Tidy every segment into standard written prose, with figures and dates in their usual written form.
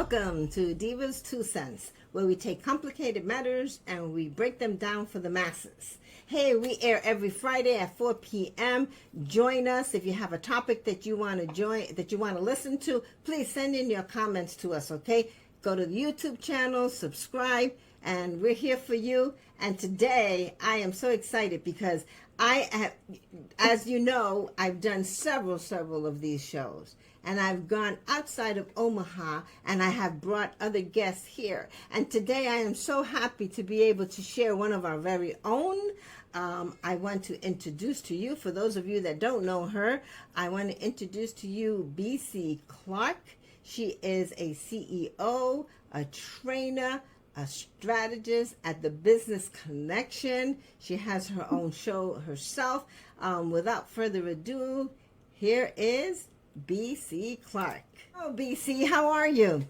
Welcome to Diva's Two Cents, where we take complicated matters and we break them down for the masses. Hey, we air every Friday at 4 p.m. Join us. If you have a topic that you want to listen to, please send in your comments to us, okay? Go to the YouTube channel, subscribe, and we're here for you. And today, I am so excited because as you know, I've done several of these shows. And I've gone outside of Omaha, and I have brought other guests here. And today I am so happy to be able to share one of our very own. I want to introduce to you, for those of you that don't know her, I want to introduce to you BC Clark. She is a CEO, a trainer, a strategist at the Business Connection. She has her own show herself. Without further ado, here is BC Clark. Oh, BC, how are you?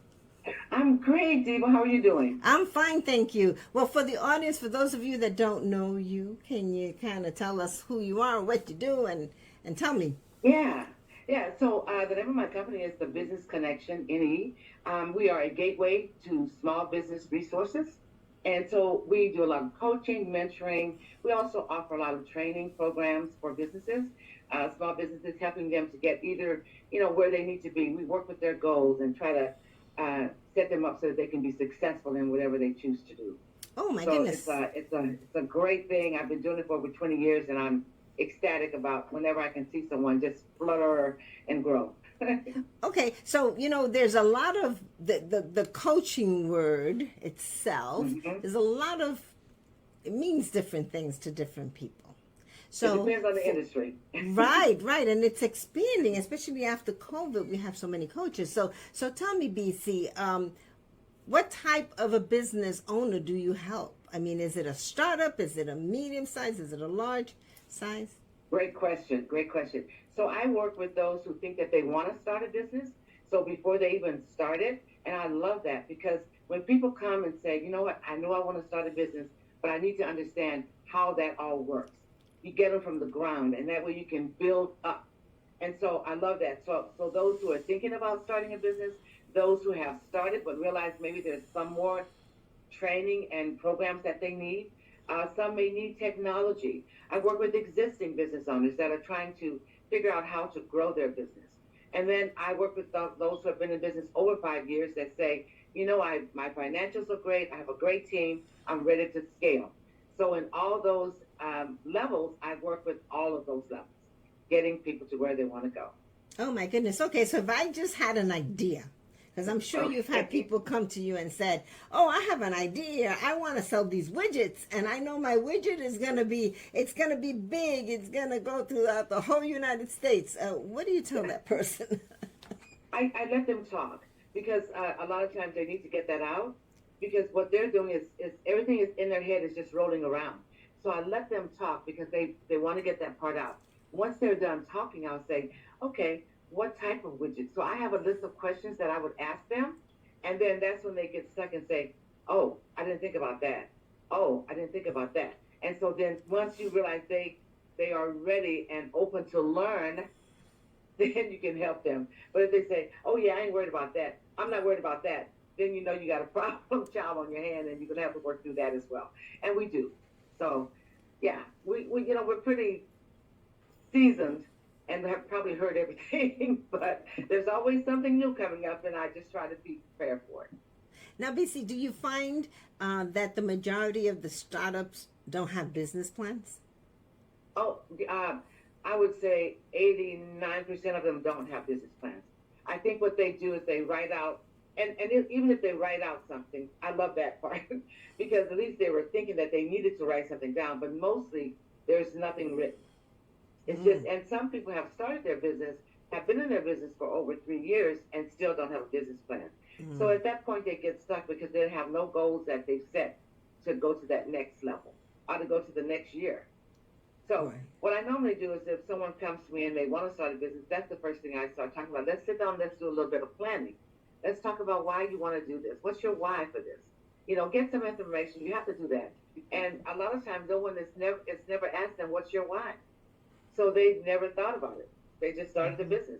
I'm great, Diva. How are you doing? I'm fine, thank you. Well, for the audience, for those of you that don't know you, can you kind of tell us who you are, what you do, and tell me? Yeah. So the name of my company is the Business Connection, NE. We are a gateway to small business resources. And so we do a lot of coaching, mentoring. We also offer a lot of training programs for businesses, small businesses, helping them to get either, where they need to be. We work with their goals and try to set them up so that they can be successful in whatever they choose to do. Oh my goodness! It's a great thing. I've been doing it for over 20 years, and I'm ecstatic about whenever I can see someone just flutter and grow. Okay, so there's a lot of the coaching word itself. Mm-hmm. There's a lot of, it means different things to different people. So it depends on the industry. Right, and it's expanding, especially after COVID. We have so many coaches. So tell me, BC, what type of a business owner do you help? I mean, is it a startup? Is it a medium size? Is it a large size? Great question. So I work with those who think that they want to start a business, so before they even start it. And I love that, because when people come and say, you know what, I know I want to start a business, but I need to understand how that all works. You get them from the ground, and that way you can build up. And so I love that. So those who are thinking about starting a business, those who have started but realize maybe there's some more training and programs that they need. Some may need technology. I work with existing business owners that are trying to figure out how to grow their business. And then I work with those who have been in business over 5 years that say, my financials are great. I have a great team. I'm ready to scale. So in all those levels, I work with all of those levels, getting people to where they want to go. Oh my goodness. Okay, so if I just had an idea, because I'm sure you've had people come to you and said, oh, I have an idea. I want to sell these widgets, and I know my widget is going to be big. It's going to go throughout the whole United States. What do you tell that person? I let them talk, because a lot of times they need to get that out, because what they're doing is everything is in their head is just rolling around. So I let them talk because they want to get that part out. Once they're done talking, I'll say, okay, what type of widget? So I have a list of questions that I would ask them, and then that's when they get stuck and say, oh, I didn't think about that. Oh, I didn't think about that. And so then once you realize they are ready and open to learn, then you can help them. But if they say, oh yeah, I ain't worried about that, I'm not worried about that, then you got a problem child on your hand, and you're going to have to work through that as well. And we do. So yeah, we're pretty seasoned and have probably heard everything, but there's always something new coming up, and I just try to be prepared for it. Now, BC, do you find that the majority of the startups don't have business plans? Oh, I would say 89% of them don't have business plans. I think what they do is they write out, and even if they write out something, I love that part, because at least they were thinking that they needed to write something down, but mostly there's nothing written. It's just, and some people have started their business, have been in their business for over 3 years, and still don't have a business plan. So at that point, they get stuck because they have no goals that they've set to go to that next level or to go to the next year. So what I normally do is, if someone comes to me and they want to start a business, that's the first thing I start talking about. Let's sit down, let's do a little bit of planning. Let's talk about why you want to do this. What's your why for this? Get some information. You have to do that. And a lot of times, no one it's never asked them, what's your why? So they never thought about it. They just started the business.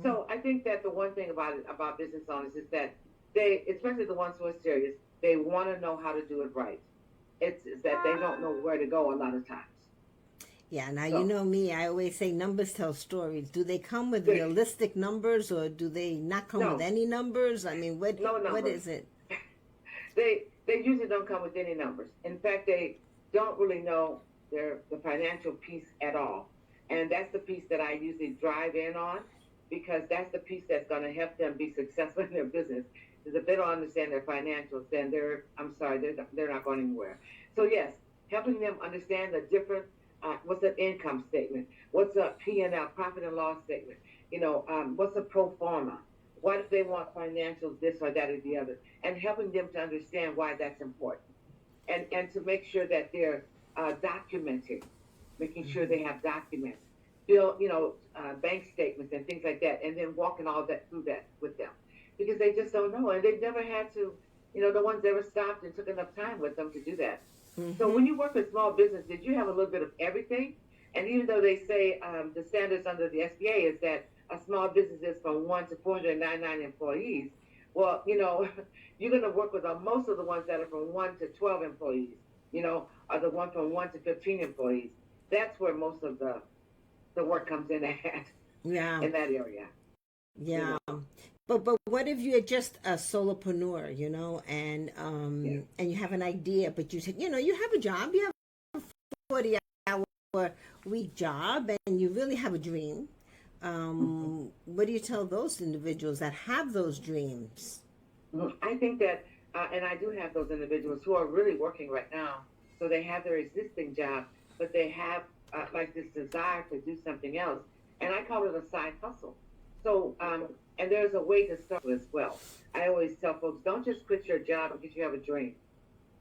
So I think that the one thing about business owners is that they, especially the ones who are serious, they want to know how to do it right. It's that they don't know where to go a lot of times. Yeah, now you So, know me, I always say numbers tell stories. Do they come with realistic numbers or do they not come with no, any numbers? I mean, no what numbers. is it? They usually don't come with any numbers. In fact, they don't really know the financial piece at all, and that's the piece that I usually drive in on, because that's the piece that's going to help them be successful in their business. Because if they don't understand their financials, then I'm sorry, they're not going anywhere. So yes, helping them understand the different, what's an income statement, what's a P&L, profit and loss statement, what's a pro forma, what if they want financials, this or that or the other, and helping them to understand why that's important, and to make sure that they're documenting, making sure they have documents, bill, bank statements and things like that, and then walking all that through that with them, because they just don't know, and they've never had to, the ones ever stopped and took enough time with them to do that. So Mm-hmm. when you work with small business, did you have a little bit of everything? And even though they say the standards under the SBA is that a small business is from 1 to 499 employees, well, you're going to work with most of the ones that are from 1 to 12 employees, are the one from 1 to 15 employees. That's where most of the work comes in at, Yeah, in that area, you yeah. know. But what if you're just a solopreneur, Yeah. and you have an idea, but you said, you have a job, you have a 40-hour week job, and you really have a dream. Mhm. What do you tell those individuals that have those dreams? I think that, and I do have those individuals who are really working right now. So they have their existing job, but they have like this desire to do something else. And I call it a side hustle. So, and there's a way to start as well. I always tell folks, don't just quit your job because you have a dream.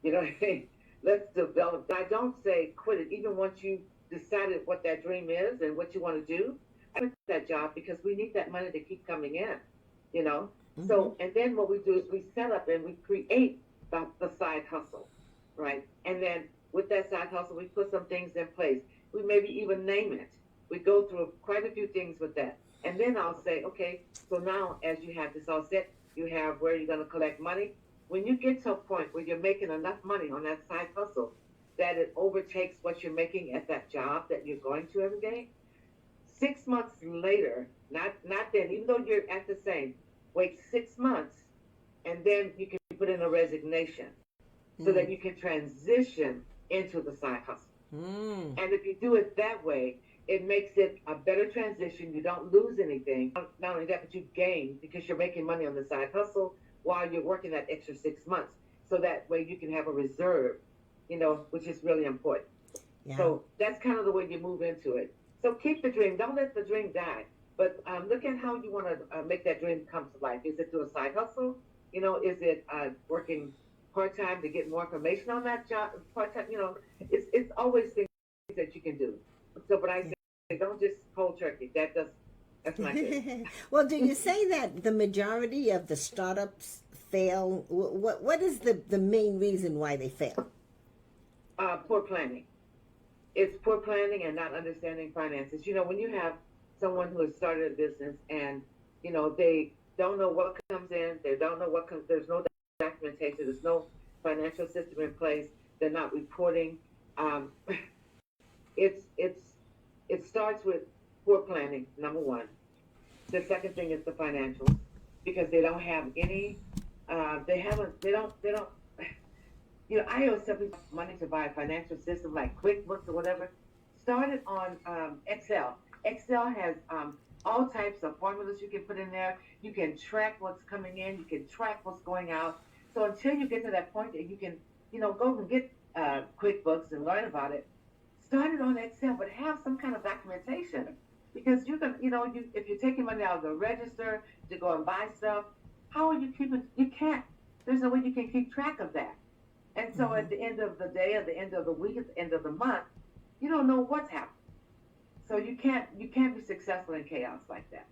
You know what I mean? Let's develop. I don't say quit it, even once you decided what that dream is and what you want to do. I quit that job because we need that money to keep coming in, you know? Mm-hmm. So, and then what we do is we set up and we create the side hustle, right? And then with that side hustle, we put some things in place. We maybe even name it. We go through quite a few things with that. And then I'll say, okay, so now as you have this all set, you have where you're going to collect money. When you get to a point where you're making enough money on that side hustle that it overtakes what you're making at that job that you're going to every day, 6 months later, not then, even though you're at the same, wait 6 months, and then you can put in a resignation so Mm. that you can transition into the side hustle. Mm. And if you do it that way, it makes it a better transition. You don't lose anything. Not only that, but you gain because you're making money on the side hustle while you're working that extra 6 months. So that way you can have a reserve, which is really important. Yeah. So that's kind of the way you move into it. So keep the dream. Don't let the dream die. But look at how you want to make that dream come to life. Is it through a side hustle? Is it working part time to get more information on that job? Part time, it's always things that you can do. So, but I say don't just cold turkey. That's not good. Well, do you say that the majority of the startups fail? What is the main reason why they fail? Poor planning. It's poor planning and not understanding finances. When you have someone who has started a business and they don't know what comes in, they don't know what comes. There's no documentation. There's no financial system in place. They're not reporting. Um, it's it starts with poor planning. Number one. The second thing is the financials because they don't have any. They haven't. They don't. I owe some people money to buy a financial system like QuickBooks or whatever. Started on Excel. Excel has all types of formulas you can put in there. You can track what's coming in. You can track what's going out. So until you get to that point that you can, go and get QuickBooks and learn about it, start it on Excel, but have some kind of documentation because you're gonna, if you're taking money out of the register to go and buy stuff, how are you keeping? You can't. There's no way you can keep track of that. And so Mm-hmm. at the end of the day, at the end of the week, at the end of the month, you don't know what's happening. So you can't be successful in chaos like that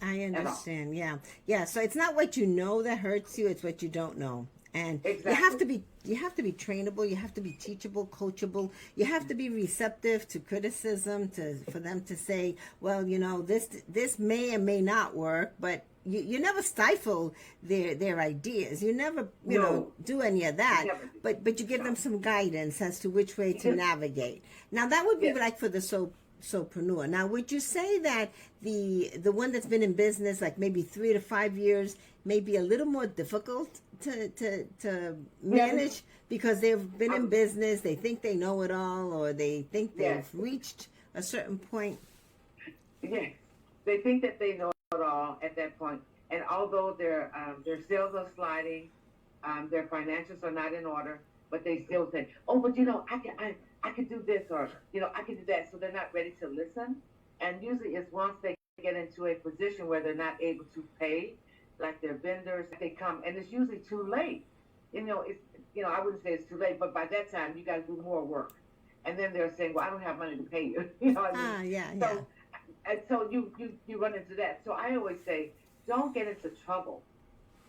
I at all. understand. Yeah. Yeah. So it's not what you know that hurts you, it's what you don't know. And Exactly. you have to be trainable, you have to be teachable, coachable, you have to be receptive to criticism, to for them to say, well, you know, this may or may not work, but you never stifle their ideas. You never, you know, No, do any of that. never do. But you give them No. some guidance as to which way to Because, navigate. Now that would be yes, like for the solopreneur. Now, would you say that the one that's been in business like maybe 3 to 5 years may be a little more difficult to yes, manage because they've been in um, business, they think they know it all, or they think yes, they've reached a certain point? yes. They think that they know it all at that point, and although their sales are sliding, their financials are not in order, but they still say, "Oh, but you know, I could do this, or you know, I could do that." So they're not ready to listen, and usually it's once they get into a position where they're not able to pay, like their vendors, they come, and it's usually too late. It's I wouldn't say it's too late, but by that time you got to do more work, and then they're saying, "Well, I don't have money to pay you." You know what I mean? Ah, yeah, yeah. So and so you run into that. So I always say, don't get into trouble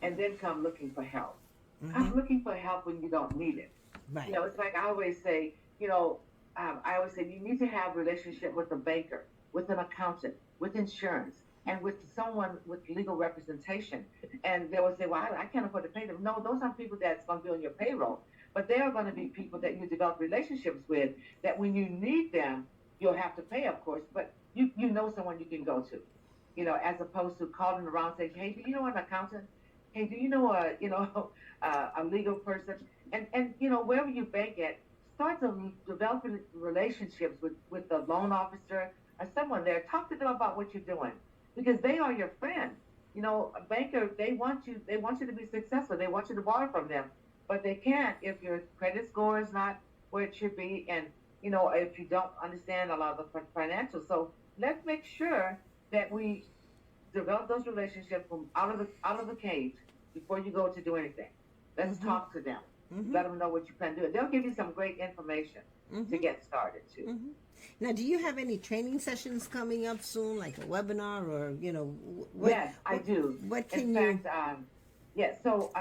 and then come looking for help. Mm-hmm. Come looking for help when you don't need it. Right. It's like I always say, I always say you need to have a relationship with a banker, with an accountant, with insurance, and with someone with legal representation. And they will say, well, I can't afford to pay them. No, those aren't people that's going to be on your payroll, but they are going to be people that you develop relationships with that when you need them, you'll have to pay, of course, but you know someone you can go to, as opposed to calling around saying, hey, do you know an accountant? Hey, do you know a legal person? And wherever you bank at, start to develop relationships with the loan officer or someone there. Talk to them about what you're doing because they are your friend. A banker, they want you to be successful. They want you to borrow from them, but they can't if your credit score is not where it should be, and if you don't understand a lot of the financials. So let's make sure that we develop those relationships from out of the cage before you go to do anything. Let's Mm-hmm. talk to them. Mm-hmm. Let them know what you plan to do. They'll give you some great information to Mm-hmm. get started too. Mm-hmm. Now, do you have any training sessions coming up soon, like a webinar, or Yes, I do. what In can you? fact, yes. So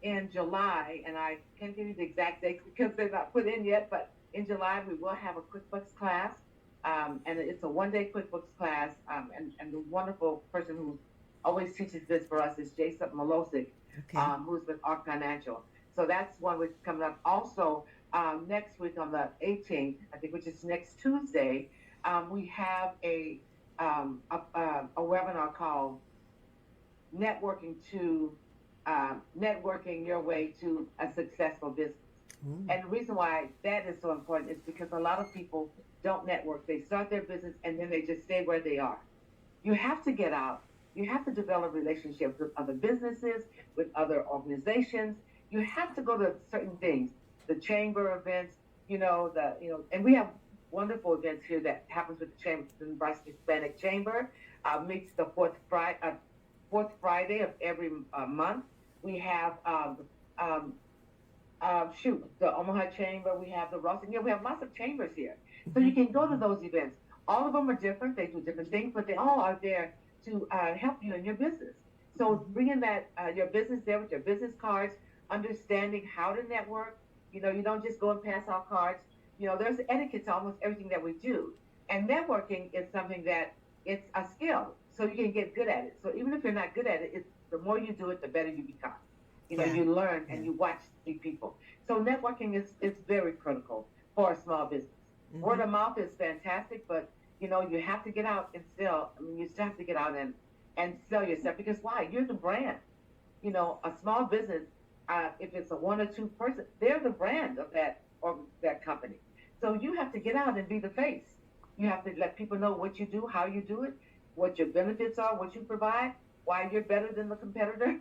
in July, and I can't give you the exact dates because they're not put in yet, but in July we will have a QuickBooks class, and it's a one-day QuickBooks class. And the wonderful person who always teaches this for us is Jason Malosic, Okay. who's with Arc Financial. So that's one which is coming up. Also, next week on the 18th, I think, which is next Tuesday, we have a webinar called networking your way to a successful business. Mm. And the reason why that is so important is because a lot of people don't network. They start their business and then they just stay where they are. You have to get out. You have to develop relationships with other businesses, with other organizations. You have to go to certain things, the chamber events, and we have wonderful events here that happens with the chamber. The Nebraska Hispanic Chamber meets the fourth Friday of every month. We have the Omaha Chamber. We have the Rossi. We have lots of chambers here, so you can go to those events. All of them are different. They do different things, but they all are there to help you in your business. So bringing that your business there with your business cards, understanding how to network. You don't just go and pass out cards. There's etiquette to almost everything that we do, and networking is something that it's a skill, so you can get good at it. So even if you're not good at it, the more you do it, the better you become. Yeah. You learn Yeah. and you watch the people. So networking is very critical for a small business. Mm-hmm. Word of mouth is fantastic, but you have to get out and sell. I mean, you still have to get out and sell yourself because why? You're the brand. A small business, if it's a one or two person, they're the brand of that or that company. So you have to get out and be the face. You have to let people know what you do, how you do it, what your benefits are, what you provide, why you're better than the competitor.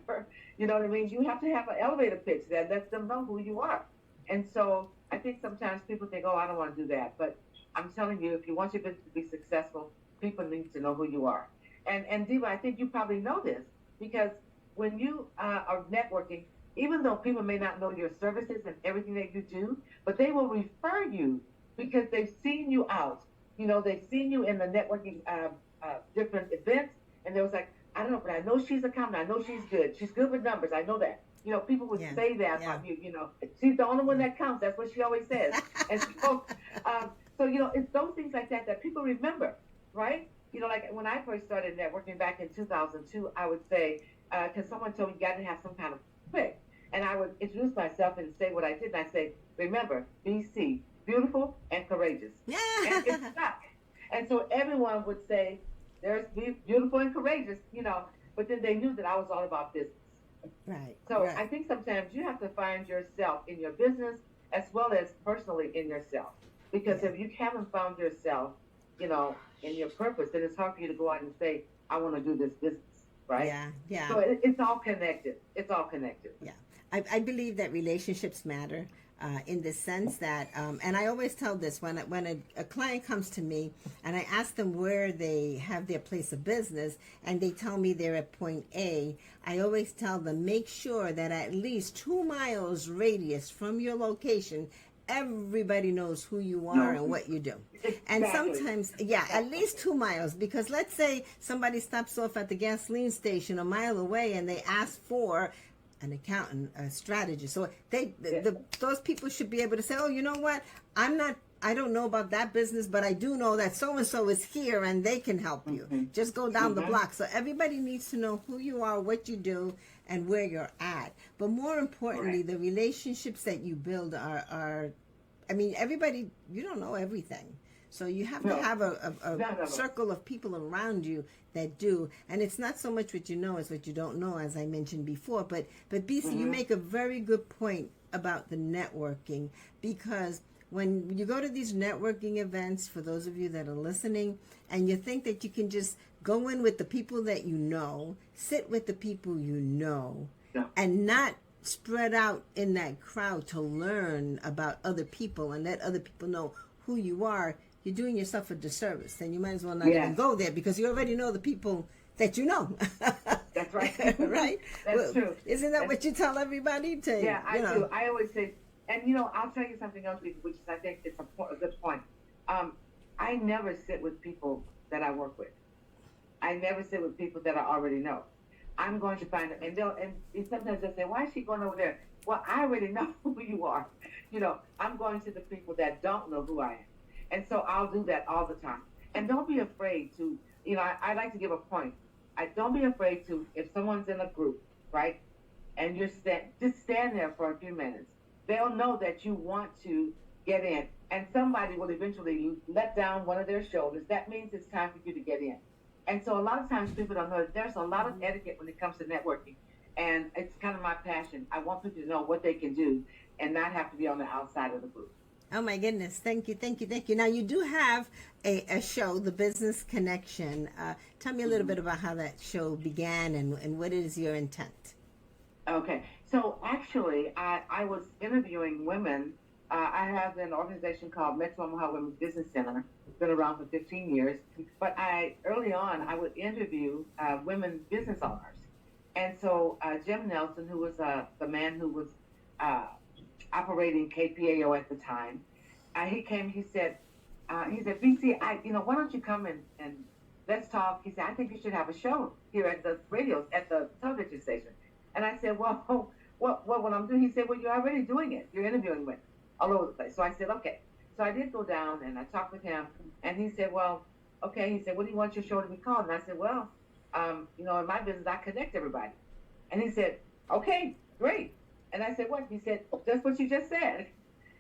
You know what I mean? You have to have an elevator pitch that lets them know who you are. And so I think sometimes people think, oh, I don't want to do that. But I'm telling you, if you want your business to be successful, people need to know who you are. And Diva, I think you probably know this because when you are networking, even though people may not know your services and everything that you do, but they will refer you because they've seen you out. They've seen you in the networking different events, and they was like, I don't know, but I know she's a accountant. I know she's good. She's good with numbers. I know that. People would Yeah. say that Yeah. about you. She's the only one that counts. That's what she always says. And it's those things like that people remember, right? Like when I first started networking back in 2002, I would say, because someone told me you got to have some kind of click. And I would introduce myself and say what I did. And I say, remember, BC, beautiful and courageous. And it stuck. And so everyone would say, there's beautiful and courageous, but then they knew that I was all about business. Right. So Right. I think sometimes you have to find yourself in your business as well as personally in yourself. Because Yeah. if you haven't found yourself, in your purpose, then it's hard for you to go out and say, I want to do this business, right? Yeah. Yeah. So it's all connected. It's all connected. Yeah, I believe that relationships matter in the sense that, and I always tell this when a client comes to me and I ask them where they have their place of business and they tell me they're at point A, I always tell them make sure that at least 2 miles radius from your location, everybody knows who you are and what you do. Exactly. And sometimes, yeah, at least 2 miles, because let's say somebody stops off at the gasoline station a mile away and they ask for an accountant, a strategist. So those people should be able to say, oh, you know what? I don't know about that business, but I do know that so-and-so is here and they can help you. Mm-hmm. Just go down the block. So everybody needs to know who you are, what you do, and where you're at. But more importantly, the relationships that you build are everybody, you don't know everything. So you have to have a circle of people around you that do. And it's not so much what you know as what you don't know, as I mentioned before. But BC, you make a very good point about the networking, because when you go to these networking events, for those of you that are listening, and you think that you can just go in with the people that you know, sit with the people you know, and not spread out in that crowd to learn about other people and let other people know who you are, you're doing yourself a disservice. And you might as well not even go there, because you already know the people that you know. That's right. Right? That's true. Isn't that what you tell everybody? Yeah, I do. I always say, and I'll tell you something else, which is, I think it's a good point. I never sit with people that I work with. I never sit with people that I already know. I'm going to find them, and sometimes they'll say, why is she going over there? Well, I already know who you are. I'm going to the people that don't know who I am. And so I'll do that all the time. And don't be afraid to, I like to give a point. Don't be afraid to, if someone's in a group, right, and just stand there for a few minutes. They'll know that you want to get in, and somebody will eventually let down one of their shoulders. That means it's time for you to get in. And so a lot of times people don't know that there's a lot of etiquette when it comes to networking. And it's kind of my passion. I want people to know what they can do and not have to be on the outside of the group. Oh my goodness. Thank you. Now you do have a show, The Business Connection. Tell me a little bit about how that show began and what is your intent? Okay. So actually, I was interviewing women. I have an organization called Metro Omaha Women's Business Center. It's been around for 15 years. But early on, I would interview women business owners. And so Jim Nelson, who was the man who was operating KPAO at the time, he came. He said, BC, why don't you come and let's talk. He said, I think you should have a show here at the television station. And I said, well, what I'm doing? He said, well, you're already doing it. You're interviewing women all over the place. So I said, okay. So I did go down and I talked with him, and he said, well, okay. He said, what do you want your show to be called? And I said, well, in my business, I connect everybody. And he said, okay, great. And I said, what? He said, that's what you just said.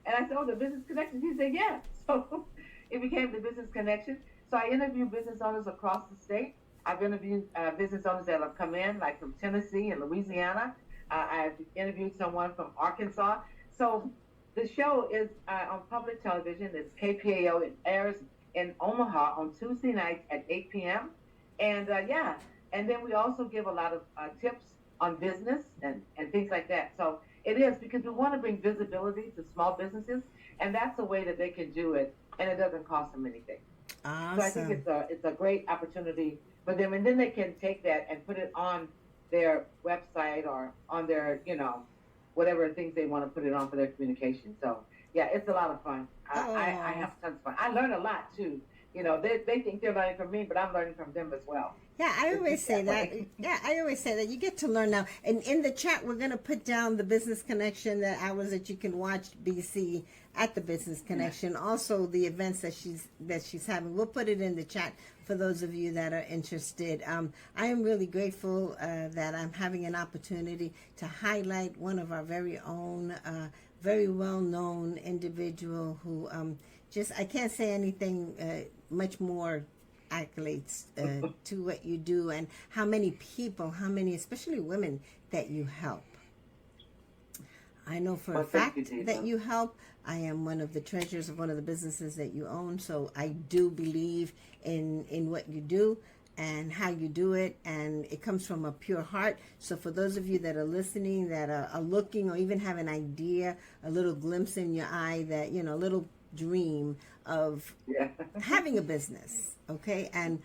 And I said, oh, the Business Connection. He said, yeah. So it became the Business Connection. So I interview business owners across the state. I've interviewed business owners that have come in, like from Tennessee and Louisiana. I've interviewed someone from Arkansas. So the show is on public television. It's KPAO. It airs in Omaha on Tuesday nights at 8 p.m. And and then we also give a lot of tips on business and things like that. So it is because we want to bring visibility to small businesses, and that's a way that they can do it, and it doesn't cost them anything. Awesome. So I think it's a great opportunity for them, and then they can take that and put it on their website or on their, whatever things they want to put it on for their communication. So yeah, it's a lot of fun. I have tons of fun. I learn a lot too, They think they're learning from me, but I'm learning from them as well. Yeah, I always say that. Yeah, I always say that you get to learn now. And in the chat, we're going to put down the Business Connection, the hours that you can watch BC at the Business Connection. Yeah. Also, the events that she's having. We'll put it in the chat for those of you that are interested. I am really grateful that I'm having an opportunity to highlight one of our very own, very well-known individual who I can't say anything much more accolades to what you do, and how many people, especially women, that you help. I know for a fact that you help. I am one of the treasurers of one of the businesses that you own, so I do believe in what you do and how you do it, and it comes from a pure heart. So for those of you that are listening, that are looking, or even have an idea, a little glimpse in your eye, that a little dream of having a business, okay, and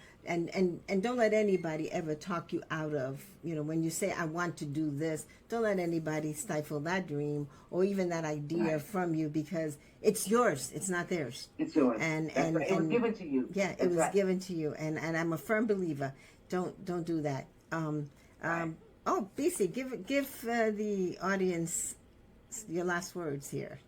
don't let anybody ever talk you out of, when you say I want to do this, don't let anybody stifle that dream or even that idea from you, because it's yours, it's not theirs. It's yours. And it was given to you. Yeah, it was given to you, and I'm a firm believer. Don't do that. Oh, BC, give the audience your last words here.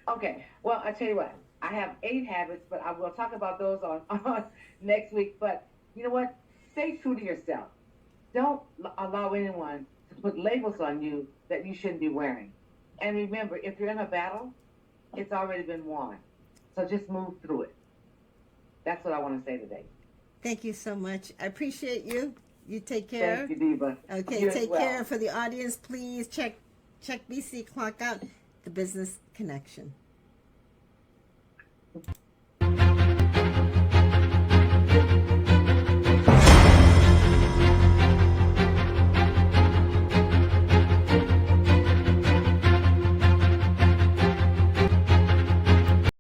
Okay, well, I tell you what, I have 8 habits, but I will talk about those on next week. But you know what? Stay true to yourself. Don't allow anyone to put labels on you that you shouldn't be wearing. And remember, if you're in a battle, it's already been won. So just move through it. That's what I want to say today. Thank you so much. I appreciate you. You take care. Thank you, Diva. Okay, take care. For the audience, please check BC Clock out, the Business Connection.